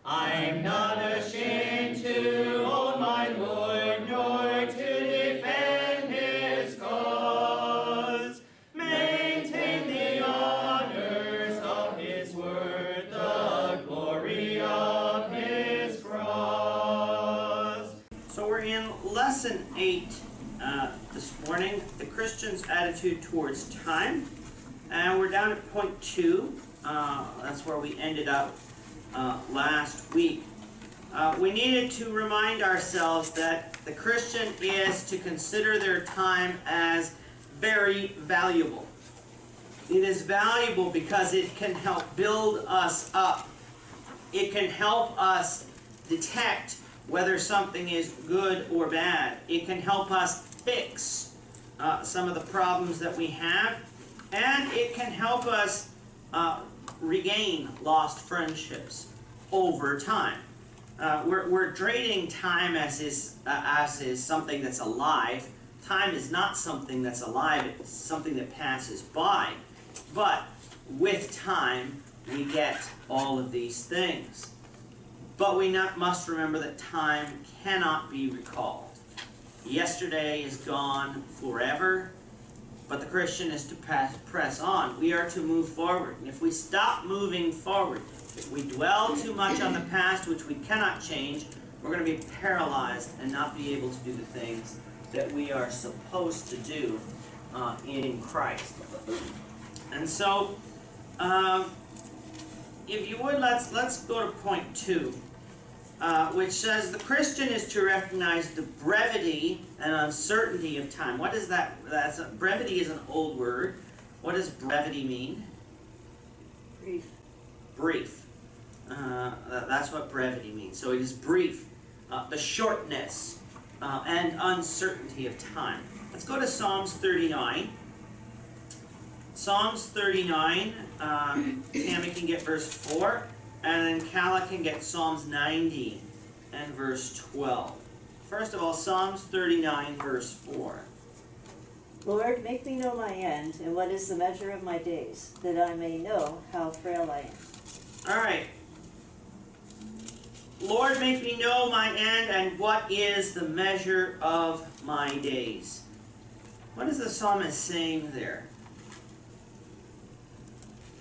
I'm not ashamed to own my Lord, nor to defend his cause. Maintain the honors of his word, the glory of his cross. So we're in lesson 8 this morning, the Christian's attitude towards time. And we're down at point 2. That's where we ended up last week. We needed to remind ourselves that the Christian is to consider their time as very valuable. It is valuable because it can help build us up. It can help us detect whether something is good or bad. It can help us fix some of the problems that we have, and it can help us regain lost friendships over time. We're trading time as is something that's alive. Time is not something that's alive, it's something that passes by. But with time, we get all of these things. But we must remember that time cannot be recalled. Yesterday is gone forever, but the Christian is to press on. We are to move forward. And if we stop moving forward, if we dwell too much on the past, which we cannot change, we're going to be paralyzed and not be able to do the things that we are supposed to do in Christ. And so, if you would, let's go to point 2. Which says the Christian is to recognize the brevity and uncertainty of time. What is that? Brevity is an old word. What does brevity mean? Brief. Brief. That's what brevity means. So it is brief. The shortness and uncertainty of time. Let's go to Psalms 39. Psalms 39, Tammy can get verse 4. And then Kala can get Psalms 90 and verse 12. First of all, Psalms 39, verse 4. Lord, make me know my end, and what is the measure of my days, that I may know how frail I am. All right. Lord, make me know my end, and what is the measure of my days. What is the psalmist saying there?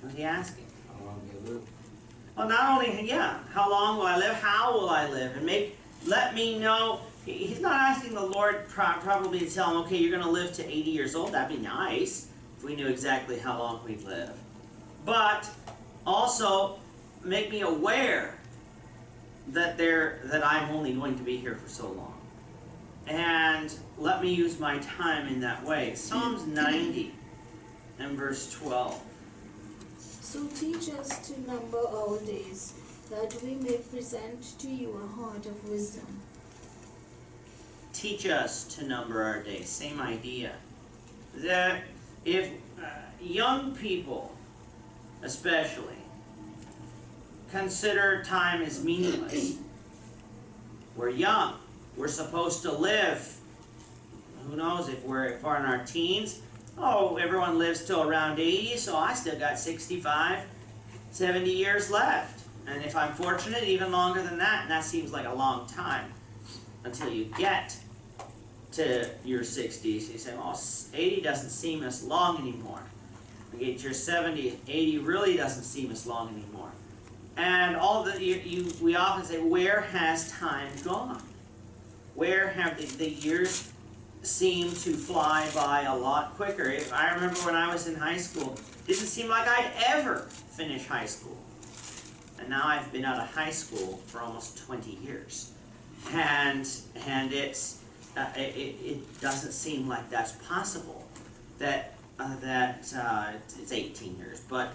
What's he asking? How long do you live? Well, not only, how long will I live? How will I live? And let me know. He's not asking the Lord probably to tell him, okay, you're going to live to 80 years old. That'd be nice if we knew exactly how long we'd live. But also, make me aware that I'm only going to be here for so long. And let me use my time in that way. Psalms 90 and verse 12. So teach us to number our days, that we may present to you a heart of wisdom. Teach us to number our days. Same idea. That if young people, especially, consider time as meaningless, we're young. We're supposed to live. Who knows if we're in our teens? Oh, everyone lives till around 80, so I still got 65, 70 years left. And if I'm fortunate, even longer than that, and that seems like a long time until you get to your 60s. You say, well, 80 doesn't seem as long anymore. You get to your 70s, 80 really doesn't seem as long anymore. And we often say, where has time gone? Where have the years seem to fly by a lot quicker? I remember when I was in high school, it didn't seem like I'd ever finish high school. And now I've been out of high school for almost 20 years. And it doesn't seem like that's possible. That it's 18 years, but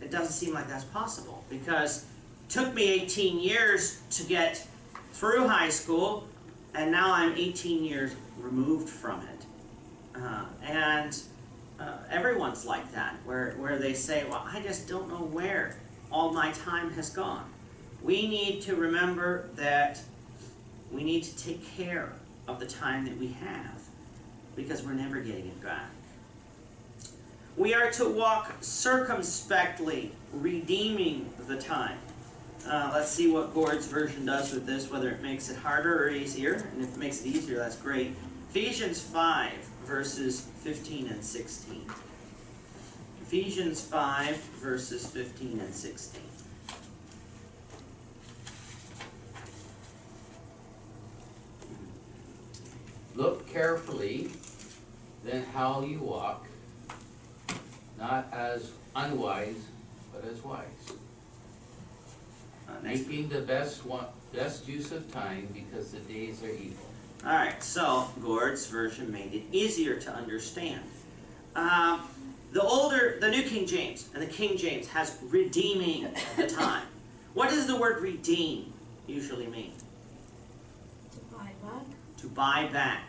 it doesn't seem like that's possible, because it took me 18 years to get through high school, and now I'm 18 years removed from it. Everyone's like that, where they say, well, I just don't know where all my time has gone. We need to remember that we need to take care of the time that we have, because we're never getting it back. We are to walk circumspectly, redeeming the time. Let's see what Gord's version does with this, whether it makes it harder or easier. And if it makes it easier, that's great. Ephesians 5, verses 15 and 16. Ephesians 5, verses 15 and 16. Look carefully then how you walk, not as unwise, but as wise. Making the best use of time because the days are evil. Alright, so Gord's version made it easier to understand. The New King James and the King James has redeeming the time. What does the word redeem usually mean? To buy back. To buy back.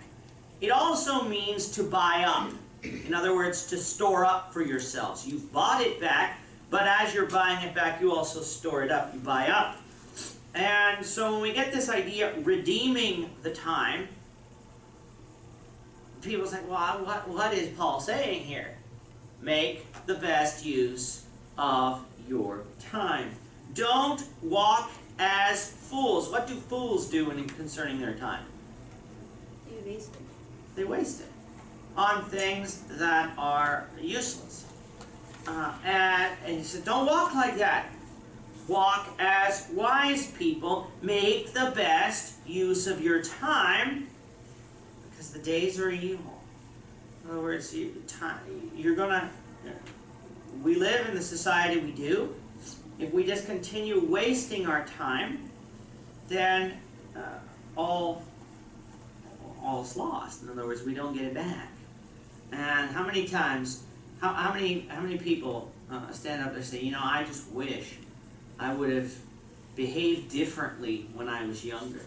It also means to buy up. In other words, to store up for yourselves. You've bought it back, but as you're buying it back, you also store it up. You buy up. And so when we get this idea, redeeming the time, people say, well, what is Paul saying here? Make the best use of your time. Don't walk as fools. What do fools do concerning their time? You waste it. They waste it on things that are useless. And he said, don't walk like that. Walk as wise people. Make the best use of your time because the days are evil. In other words, we live in the society we do. If we just continue wasting our time, then all is lost. In other words, we don't get it back. And how many times, how many people stand up and say, you know, I just wish I would have behaved differently when I was younger,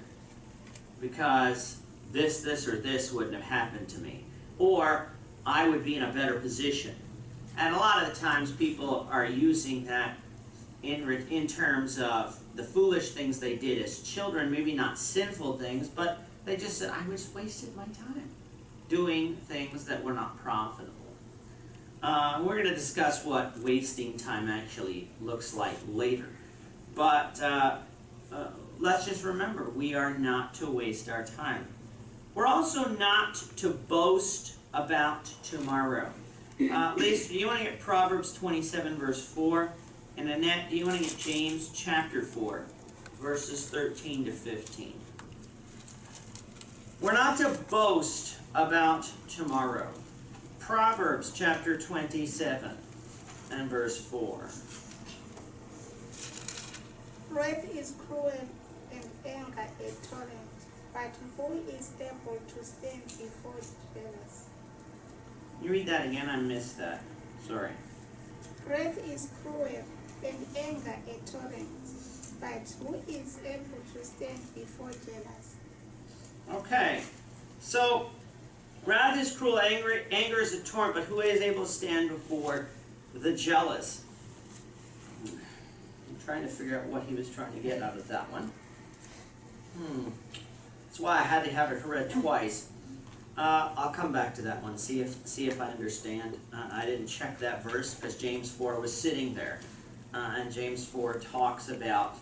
because this, or this wouldn't have happened to me, or I would be in a better position. And a lot of the times people are using that in terms of the foolish things they did as children, maybe not sinful things, but they just said, I just wasted my time doing things that were not profitable. We're going to discuss what wasting time actually looks like later. But let's just remember, we are not to waste our time. We're also not to boast about tomorrow. Lisa, do you want to get Proverbs 27, verse 4? And Annette, do you want to get James chapter 4, verses 13 to 15? We're not to boast about tomorrow. Proverbs chapter 27 and verse 4. Wrath is cruel and anger a torrent, but who is able to stand before jealous? You read that again? I missed that. Sorry. Wrath is cruel and anger a torrent, but who is able to stand before jealous? Okay. So, wrath is cruel, anger is a torrent, but who is able to stand before the jealous? I'm trying to figure out what he was trying to get out of that one. That's why I had to have it read twice. I'll come back to that one, see if I understand. I didn't check that verse because James 4 was sitting there, and James 4 talks about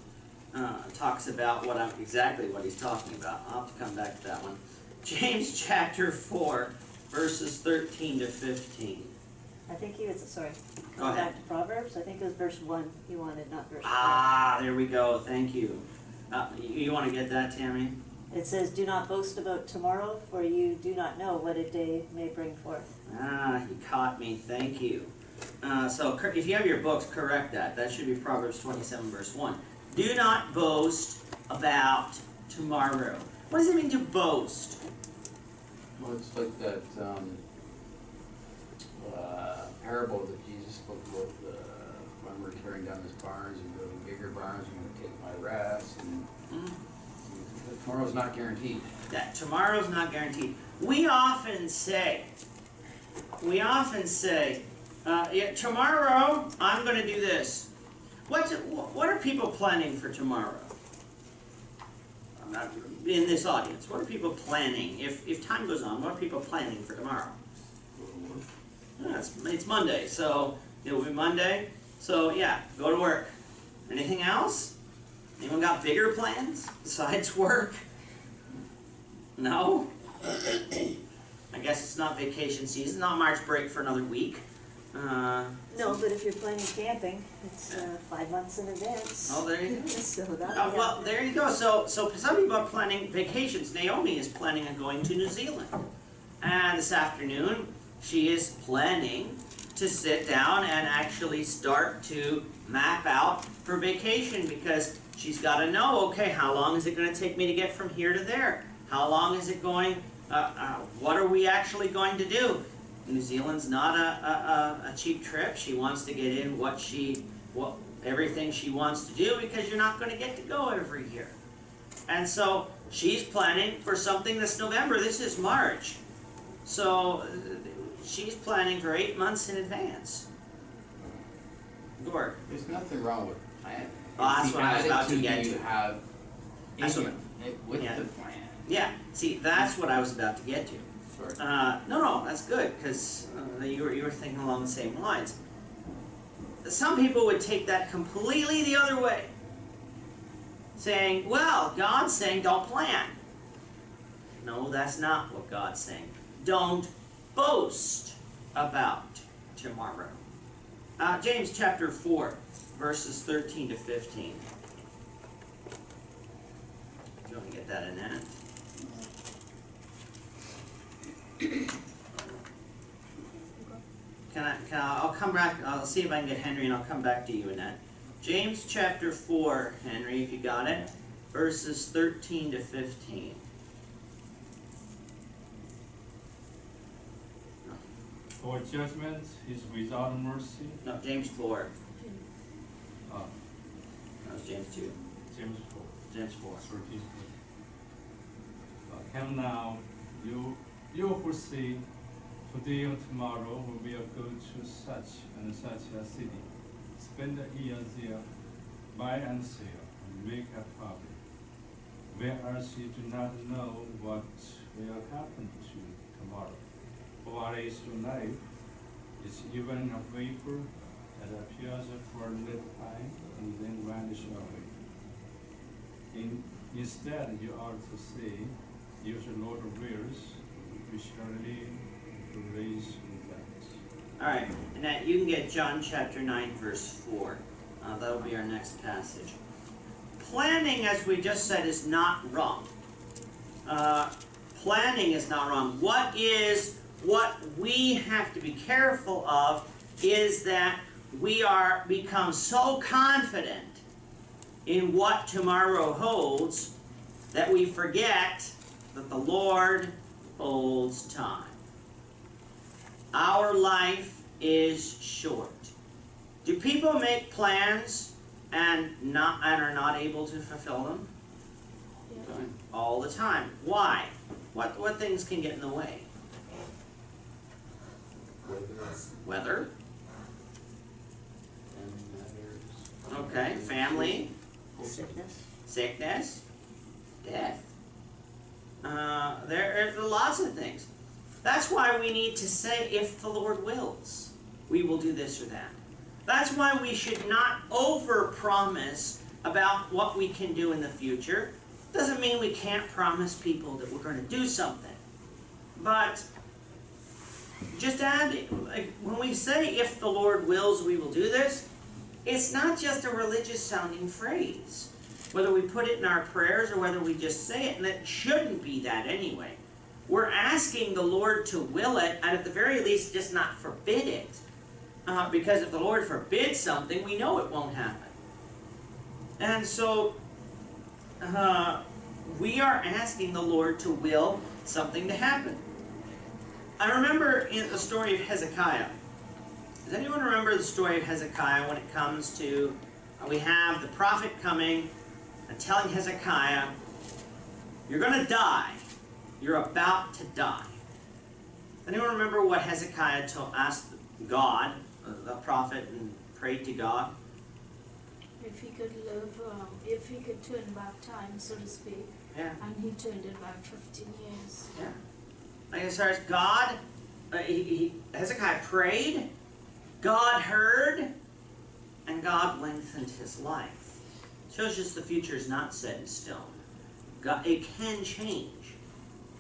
exactly what he's talking about. I'll have to come back to that one. James chapter 4, verses 13 to 15. I think he was, sorry, Go ahead. back to Proverbs, I think it was verse 1 he wanted, not verse 4. Ah, there we go. Thank you. You want to get that, Tammy? It says, do not boast about tomorrow, for you do not know what a day may bring forth. Ah, you caught me. Thank you. So if you have your books, correct that. That should be Proverbs 27, verse 1. Do not boast about tomorrow. What does it mean to boast? Well, it's like that parable that Jesus spoke about when we're tearing down his barns and building bigger barns, I'm going to take my rest. And tomorrow's not guaranteed. That tomorrow's not guaranteed. We often say, yeah, tomorrow I'm going to do this. What are people planning for tomorrow? In this audience, what are people planning? If time goes on, what are people planning for tomorrow? It's Monday, so it will be Monday. So yeah, go to work. Anything else? Anyone got bigger plans besides work? No? I guess it's not vacation season, not March break for another week. No, but if you're planning camping, it's 5 months in advance. Oh, there you go. So that'll be Well, out there you go. So some people are planning vacations. Naomi is planning on going to New Zealand. And this afternoon, she is planning to sit down and actually start to map out for vacation, because she's got to know, okay, how long is it going to take me to get from here to there? How long is it going? What are we actually going to do? New Zealand's not a cheap trip. She wants to get in everything she wants to do, because you're not going to get to go every year. And so she's planning for something this November. This is March. So she's planning for 8 months in advance. Gord. There's nothing wrong with planning. Oh, that's It's the what I was about to attitude get you to. have That's in what- with yeah. the plan. Yeah, see, that's what I was about to get to. Sorry. No, that's good, because you were thinking along the same lines. Some people would take that completely the other way, saying, well, God's saying don't plan. No, that's not what God's saying. Don't boast about tomorrow. James chapter 4, verses 13 to 15. Do you want to get that in that? I'll come back, I'll see if I can get Henry, and I'll come back to you, Annette. James chapter 4, Henry, if you got it, verses 13 to 15. For judgment is without mercy. No, James 4. Uh, That was James 2. James 4. James 4. 13. Come now, you who say, today and tomorrow we will go to such and such a city, spend a year there, buy and sell, and make a profit. Whereas you do not know what will happen to tomorrow. For what is to life is even a vapor that appears for a little time and then vanishes away. Instead, you ought to say, use the Lord of wills, we shall live to raise with that. Alright, Annette, you can get John chapter 9, verse 4. That'll be our next passage. Planning, as we just said, is not wrong. Planning is not wrong. What we have to be careful of is that we become so confident in what tomorrow holds that we forget that the Lord holds time. Our life is short. Do people make plans and are not able to fulfill them? Yeah. All the time. Why? What things can get in the way? Weather. Okay. Family. sickness. Sickness. Death. There are lots of things. That's why we need to say, if the Lord wills, we will do this or that. That's why we should not overpromise about what we can do in the future. Doesn't mean we can't promise people that we're going to do something. But just add, like, when we say, if the Lord wills, we will do this, it's not just a religious sounding phrase. Whether we put it in our prayers or whether we just say it, and it shouldn't be that anyway. We're asking the Lord to will it, and at the very least, just not forbid it. Because if the Lord forbids something, we know it won't happen. And so, we are asking the Lord to will something to happen. I remember in the story of Hezekiah. Does anyone remember the story of Hezekiah when it comes to, we have the prophet coming and telling Hezekiah, you're going to die. You're about to die. Anyone remember what Hezekiah asked God, the prophet, and prayed to God? If he could live, if he could turn back time, so to speak, Yeah. and he turned it back 15 years. Yeah. Like as far as God, Hezekiah prayed, God heard, and God lengthened his life Shows us the future is not set in stone. God, it can change.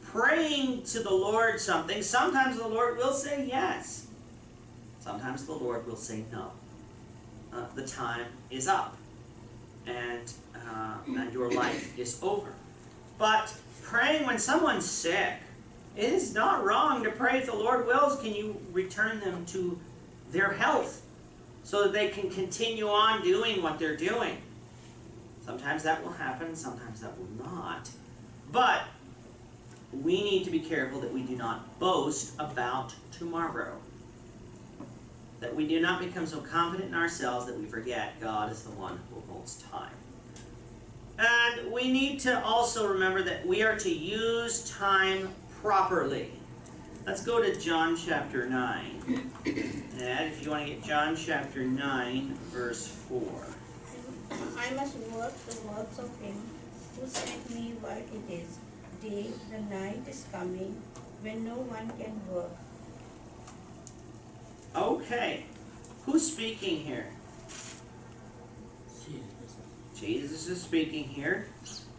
Praying to the Lord something, sometimes the Lord will say yes. Sometimes the Lord will say no. The time is up, and your life is over. But praying when someone's sick, it is not wrong to pray if the Lord wills, can you return them to their health so that they can continue on doing what they're doing. Sometimes that will happen, sometimes that will not. But we need to be careful that we do not boast about tomorrow. That we do not become so confident in ourselves that we forget God is the one who holds time. And we need to also remember that we are to use time properly. Let's go to John chapter 9. And if you want to get John chapter 9, verse 4. I must work the works of him who sent me while it is day. The night is coming when no one can work. Okay. Who's speaking here? Jesus is speaking here.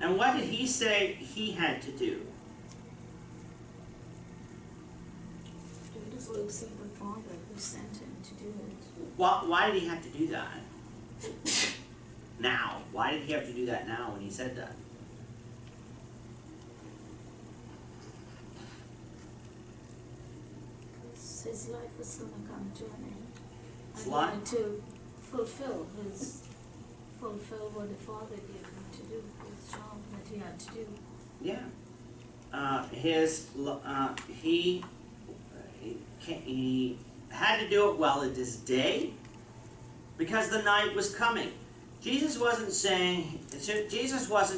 And what did he say he had to do? Do the works of the Father who sent him to do it. Why did he have to do that? Now. Why did he have to do that now when he said that? His life was going to come to an end. His And he life? had to fulfill what the Father gave him to do, his job that he had to do. Yeah. He had to do it while it is day because the night was coming. Jesus wasn't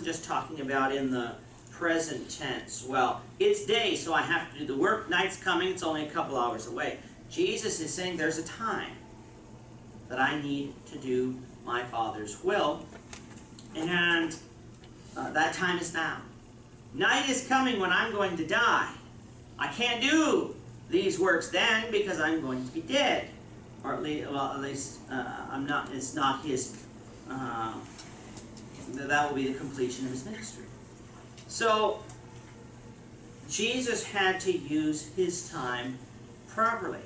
just talking about in the present tense. Well, it's day, so I have to do the work. Night's coming, it's only a couple hours away. Jesus is saying there's a time that I need to do my Father's will, and that time is now. Night is coming when I'm going to die. I can't do these works then because I'm going to be dead, or at least I'm not. It's not his. That will be the completion of his ministry. So Jesus had to use his time properly.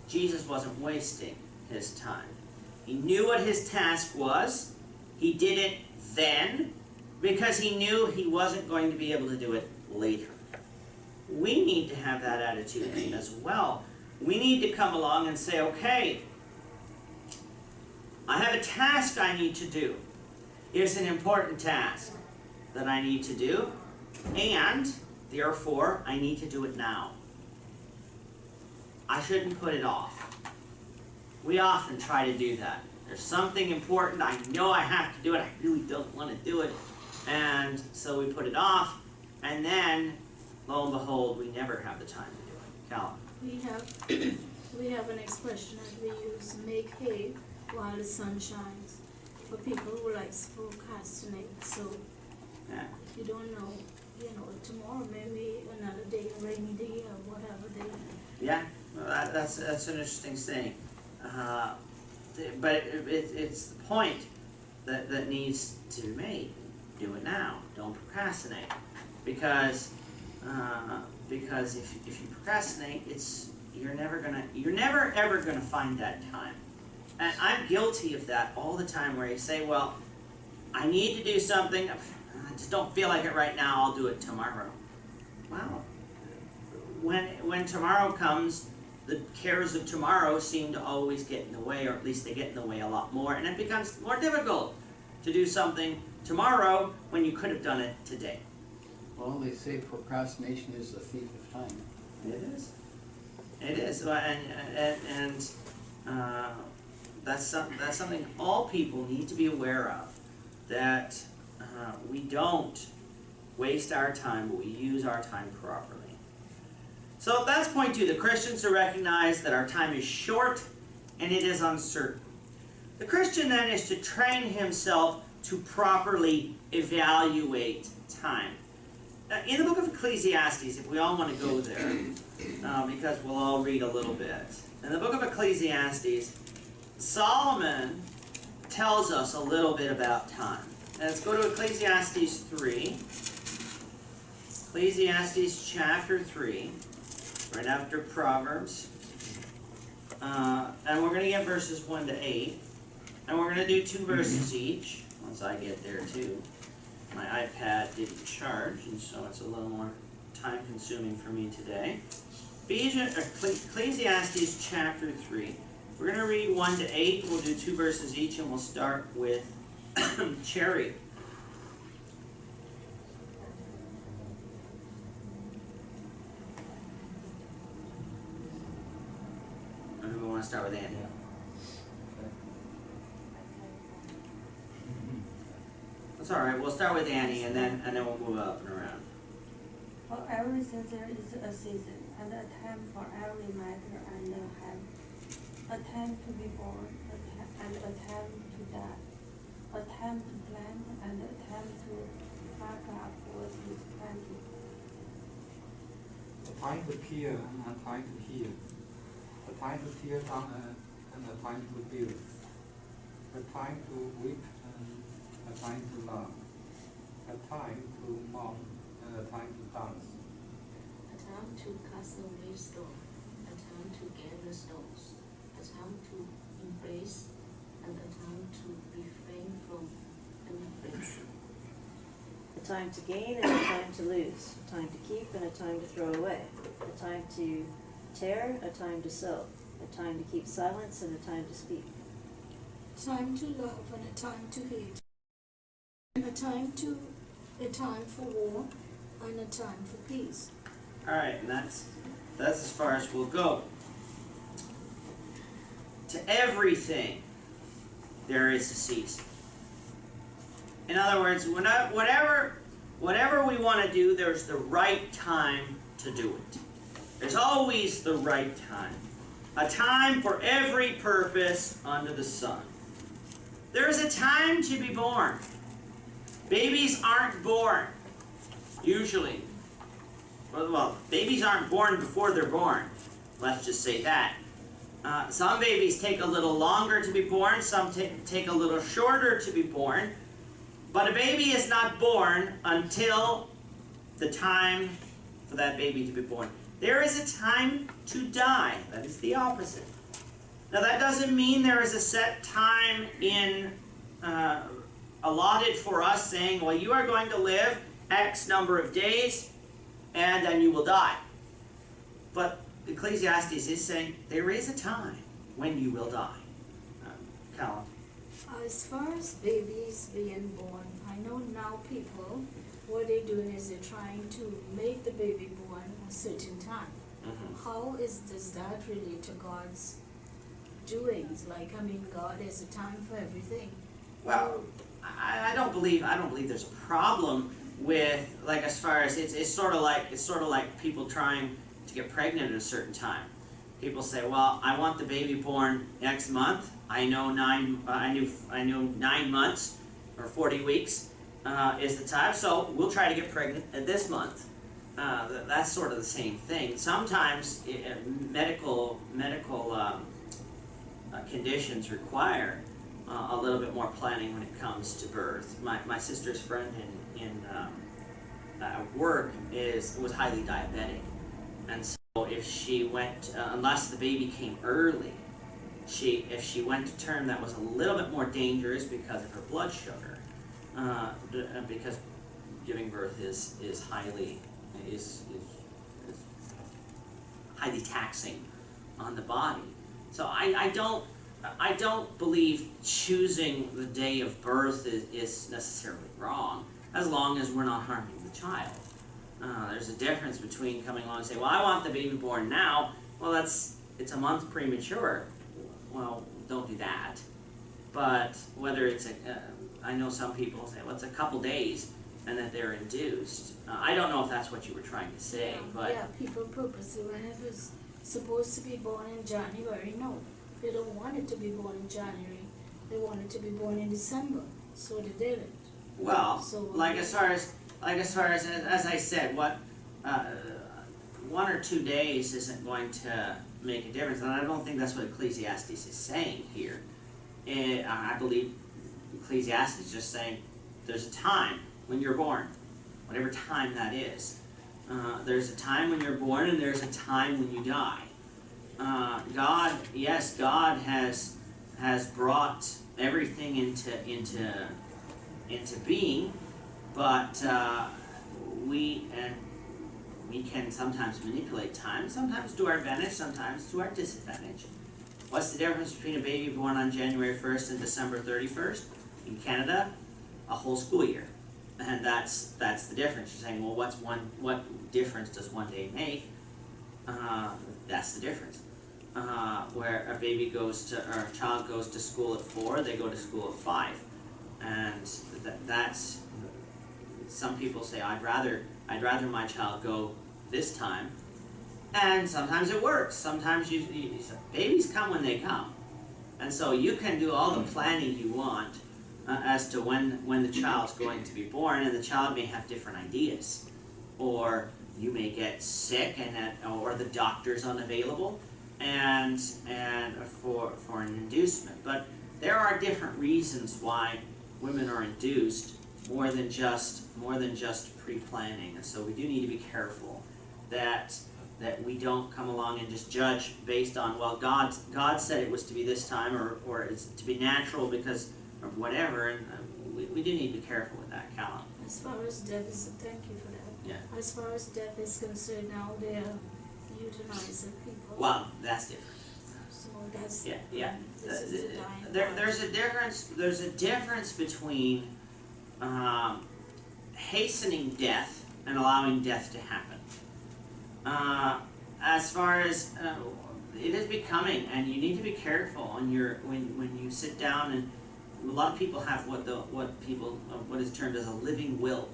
Jesus wasn't wasting his time. He knew what his task was. He did it then because he knew he wasn't going to be able to do it later. We need to have that attitude as well. We need to come along and say, okay, I have a task I need to do. It's an important task that I need to do, and therefore I need to do it now. I shouldn't put it off. We often try to do that. There's something important, I know I have to do it, I really don't want to do it, and so we put it off, and then, lo and behold, we never have the time to do it. Calvin? We have an expression that we use, make hay while the sun shines, for people who like to procrastinate. So Yeah. you don't know, tomorrow maybe another day, a rainy day or whatever day. Yeah, well, that's an interesting saying. But it's the point that needs to be made. Do it now. Don't procrastinate. Because if you procrastinate, you're never ever gonna find that time. And I'm guilty of that all the time, where you say, well, I need to do something, I just don't feel like it right now, I'll do it tomorrow. Well, when tomorrow comes, the cares of tomorrow seem to always get in the way, or at least they get in the way a lot more, and it becomes more difficult to do something tomorrow when you could have done it today. Well, they say procrastination is the thief of time. It is. It is, and that's something all people need to be aware of, that we don't waste our time, but we use our time properly. So that's point 2. The Christians to recognize that our time is short and it is uncertain. The Christian then is to train himself to properly evaluate time. In the book of Ecclesiastes, if we all want to go there, because we'll all read a little bit. In the book of Ecclesiastes, Solomon tells us a little bit about time. Let's go to Ecclesiastes 3. Ecclesiastes chapter 3, right after Proverbs. And we're going to get verses 1 to 8. And we're going to do 2 verses each, once I get there too. My iPad didn't charge, and so it's a little more time consuming for me today. Ecclesiastes chapter 3. We're going to read 1 to 8. We'll do 2 verses each, and we'll start with Cherry. Or do we want to start with Andy? That's all right. We'll start with Annie, and then we'll move up and around. For every season is a season, and a time for every matter, and a time to be born, and a time to die, a time to plant, and a time to pack up what is planted. A time to kill and a time to heal, a time to tear down and a time to build, a time to weep and a time to laugh, a time to mourn and a time to dance. A time to cast away stone, a time to gather stones, a time to embrace, and a time to refrain from embracing. A time to gain and a time to lose, a time to keep and a time to throw away, a time to tear, a time to sow, a time to keep silence and a time to speak. A time to love and a time to hate. A time for war and a time for peace. All right, and that's as far as we'll go. To everything, there is a season. In other words, whatever we want to do, there's the right time to do it. There's always the right time. A time for every purpose under the sun. There is a time to be born. Babies aren't born, usually. Well, babies aren't born before they're born. Let's just say that. Some babies take a little longer to be born. Some take a little shorter to be born. But a baby is not born until the time for that baby to be born. There is a time to die. That is the opposite. Now that doesn't mean there is a set time allotted for us saying, well, you are going to live X number of days and then you will die. But Ecclesiastes is saying there is a time when you will die. Callum. As far as babies being born, I know now people, what they're doing is they're trying to make the baby born a certain time. Mm-hmm. How does that relate to God's doings? God has a time for everything. Well, I don't believe there's a problem with, like, as far as it's sort of like people trying to get pregnant at a certain time. People say, well, I want the baby born next month. I know 9 months or 40 weeks is the time, so we'll try to get pregnant at this month. That's sort of the same thing. Sometimes medical conditions require a little bit more planning when it comes to birth. My sister's friend in work was highly diabetic, and so if she went, unless the baby came early, if she went to term, that was a little bit more dangerous because of her blood sugar, because giving birth is highly taxing on the body. So I don't believe choosing the day of birth is necessarily wrong, as long as we're not harming the child. There's a difference between coming along and saying, well, I want the baby born now. Well, it's a month premature. Well, don't do that. But whether it's I know some people say, well, it's a couple days and that they're induced. I don't know if that's what you were trying to say, but... Yeah, people purposely, when it was supposed to be born in January, no. They don't want it to be born in January. They want it to be born in December, so they did it. Well, So, as far as I said, what 1 or 2 days isn't going to make a difference, and I don't think that's what Ecclesiastes is saying here. I believe Ecclesiastes is just saying there's a time when you're born, whatever time that is. There's a time when you're born and there's a time when you die. God has brought everything into being, but we can sometimes manipulate time, sometimes to our advantage, sometimes to our disadvantage. What's the difference between a baby born on January 1st and December 31st? In Canada, a whole school year. And that's the difference. You're saying, well, what difference does one day make? That's the difference. Where a baby or a child goes to school at 4, they go to school at 5. And that's, some people say, I'd rather my child go this time. And sometimes it works. Sometimes babies come when they come. And so you can do all the planning you want as to when the child's going to be born, and the child may have different ideas. Or you may get sick or the doctor's unavailable and for an inducement. But there are different reasons why women are induced more than just pre-planning. And so we do need to be careful that we don't come along and just judge based on, well, God said it was to be this time, or it's to be natural because of whatever, and we do need to be careful with that, Callum. As far as death is, thank you for that. Yeah. As far as death is concerned, now they're euthanizing people. Well, that's different. So that's Yeah. This is the dying There's a difference. There's a difference between hastening death and allowing death to happen. As far as it is becoming, and you need to be careful when you sit down, and a lot of people have what is termed as a living will,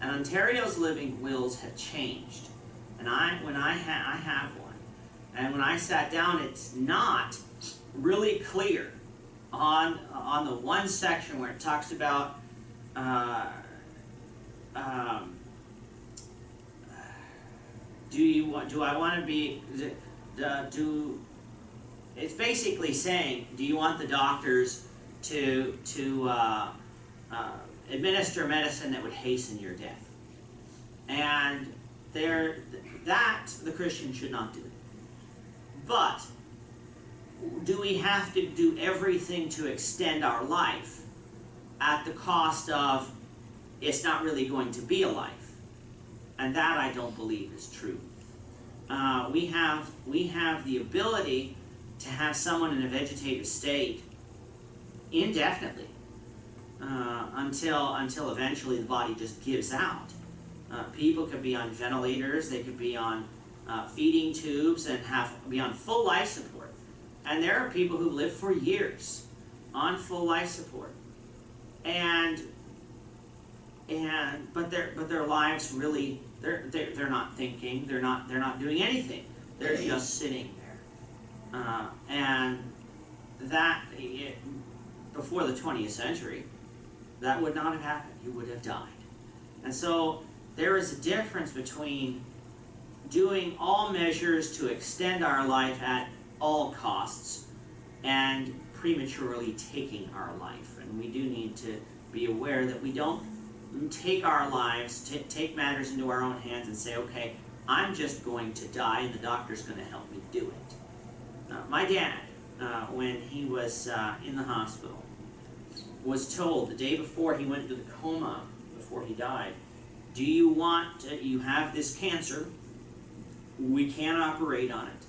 and Ontario's living wills have changed, and I have one, and when I sat down, it's not really clear on the one section where it talks about do I want to be it's basically saying, do you want the doctors to administer medicine that would hasten your death? And the Christian should not do it. But do we have to do everything to extend our life at the cost of it's not really going to be a life? And that I don't believe is true. We have the ability to have someone in a vegetative state indefinitely until eventually the body just gives out. People could be on ventilators, they could be on feeding tubes and be on full life support. And there are people who live for years on full life support. But their lives really, they're not thinking, they're not doing anything. They're just sitting there. And that before the 20th century, that would not have happened. You would have died. And so there is a difference between doing all measures to extend our life at all costs and prematurely taking our life. And we do need to be aware that we don't take our lives, take matters into our own hands and say, okay, I'm just going to die and the doctor's going to help me do it. My dad, when he was in the hospital, was told the day before he went into the coma, before he died, do you you have this cancer, we can't operate on it.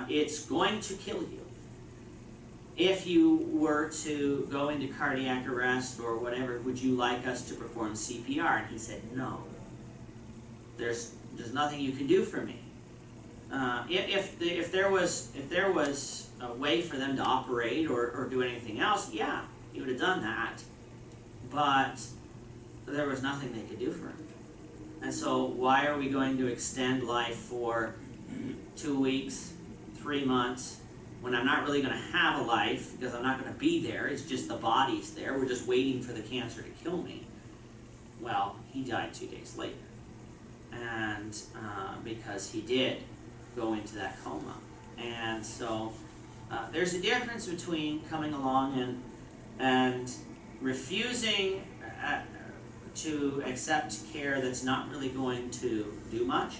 It's going to kill you. If you were to go into cardiac arrest or whatever, would you like us to perform CPR? And he said, no. There's nothing you can do for me. If there was a way for them to operate or do anything else, yeah, he would have done that. But there was nothing they could do for him. And so why are we going to extend life for 2 weeks, 3 months, when I'm not really going to have a life because I'm not going to be there? It's just the body's there. We're just waiting for the cancer to kill me. Well, he died 2 days later. And because he did go into that coma. And so There's a difference between coming along and refusing to accept care that's not really going to do much,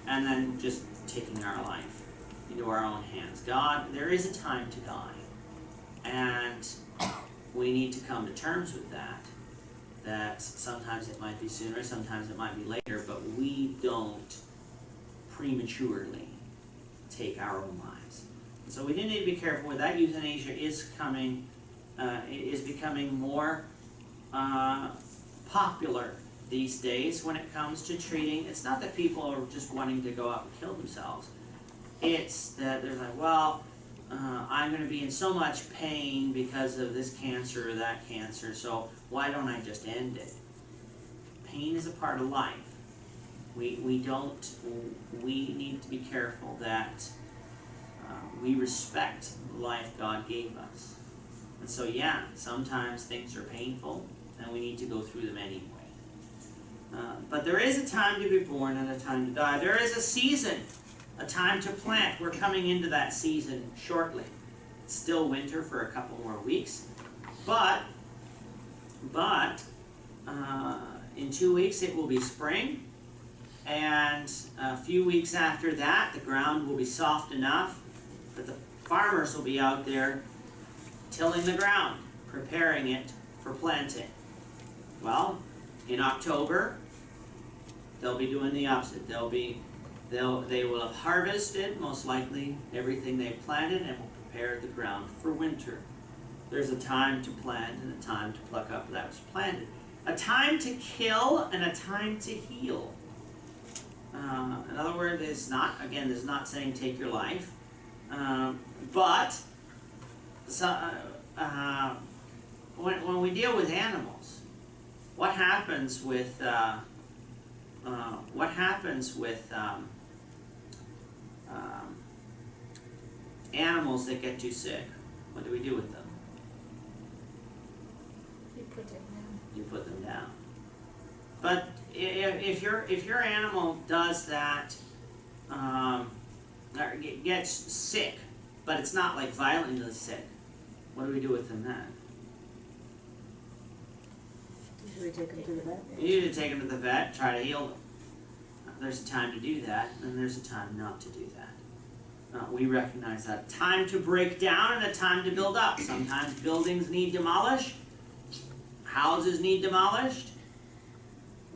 and then just taking our life into our own hands. God, there is a time to die, and we need to come to terms with that. That sometimes it might be sooner, sometimes it might be later, but we don't prematurely take our own lives. So we do need to be careful with that. Euthanasia is becoming more popular these days when it comes to treating. It's not that people are just wanting to go out and kill themselves. It's that they're like, well, I'm going to be in so much pain because of this cancer or that cancer, so why don't I just end it? Pain is a part of life. We need to be careful that we respect the life God gave us. And so yeah, sometimes things are painful and we need to go through them anyway. But there is a time to be born and a time to die. There is a season, a time to plant. We're coming into that season shortly. It's still winter for a couple more weeks. But in 2 weeks it will be spring. And a few weeks after that, the ground will be soft enough that the farmers will be out there tilling the ground, preparing it for planting. Well, in October, they'll be doing the opposite. They will have harvested, most likely, everything they've planted and will prepare the ground for winter. There's a time to plant and a time to pluck up that was planted. A time to kill and a time to heal. In other words, it's not saying take your life, but when we deal with animals, what happens with animals that get too sick? What do we do with them? You put it down. You put them down. But if your animal does that, or gets sick, but it's not like violently sick, what do we do with them then? Usually take them to the vet. You need to take them to the vet, try to heal them. There's a time to do that, and there's a time not to do that. We recognize that. Time to break down and a time to build up. Sometimes buildings need demolished, houses need demolished,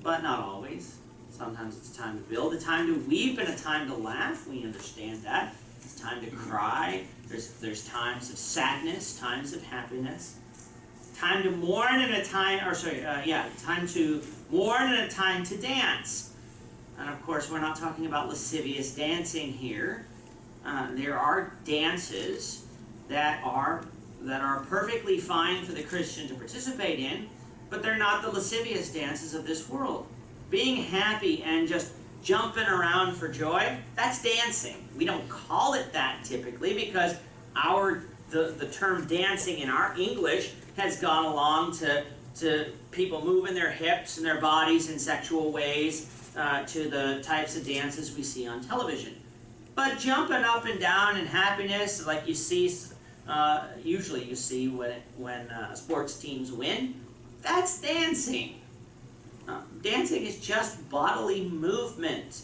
but not always. Sometimes it's time to build, a time to weep and a time to laugh. We understand that. It's time to cry. There's times of sadness, times of happiness. Time to mourn and a time, time to mourn and a time to dance. And of course, we're not talking about lascivious dancing here. There are dances that are perfectly fine for the Christian to participate in, but they're not the lascivious dances of this world. Being happy and just jumping around for joy, that's dancing. We don't call it that typically because the term dancing in our English has gone along to people moving their hips and their bodies in sexual ways, to the types of dances we see on television. But jumping up and down in happiness, like you see, usually you see when sports teams win, that's dancing. Dancing is just bodily movement,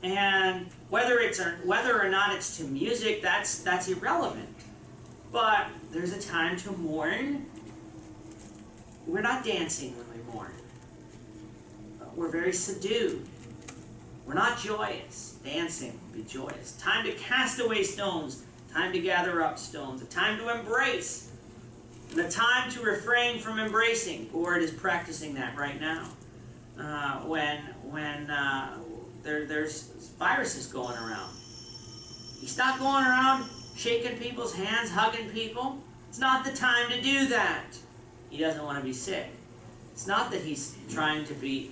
and whether or not it's to music, that's irrelevant. But there's a time to mourn. We're not dancing when we mourn. We're very subdued. We're not joyous. Dancing would be joyous. Time to cast away stones. Time to gather up stones. A time to embrace. And a time to refrain from embracing. Gord is practicing that right now. When there's viruses going around. He's not going around shaking people's hands, hugging people. It's not the time to do that. He doesn't want to be sick. It's not that he's trying to be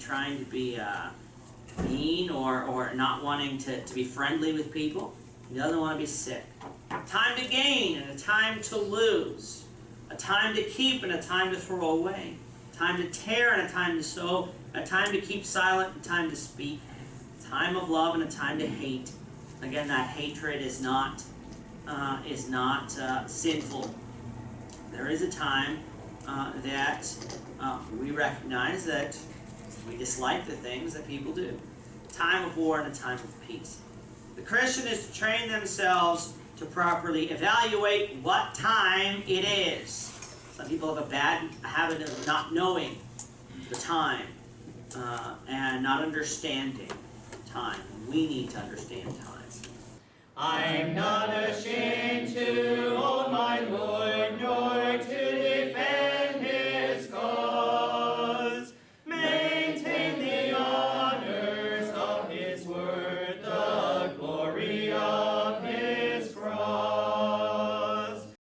mean or not wanting to be friendly with people. He doesn't want to be sick. A time to gain and a time to lose. A time to keep and a time to throw away. A time to tear and a time to sow. A time to keep silent and a time to speak. A time of love and a time to hate. Again, that hatred is not is not sinful. There is a time that we recognize that we dislike the things that people do. A time of war and a time of peace. The Christian is to train themselves to properly evaluate what time it is. Some people have a bad habit of not knowing the time and not understanding time. We need to understand time. I'm not ashamed to own my Lord,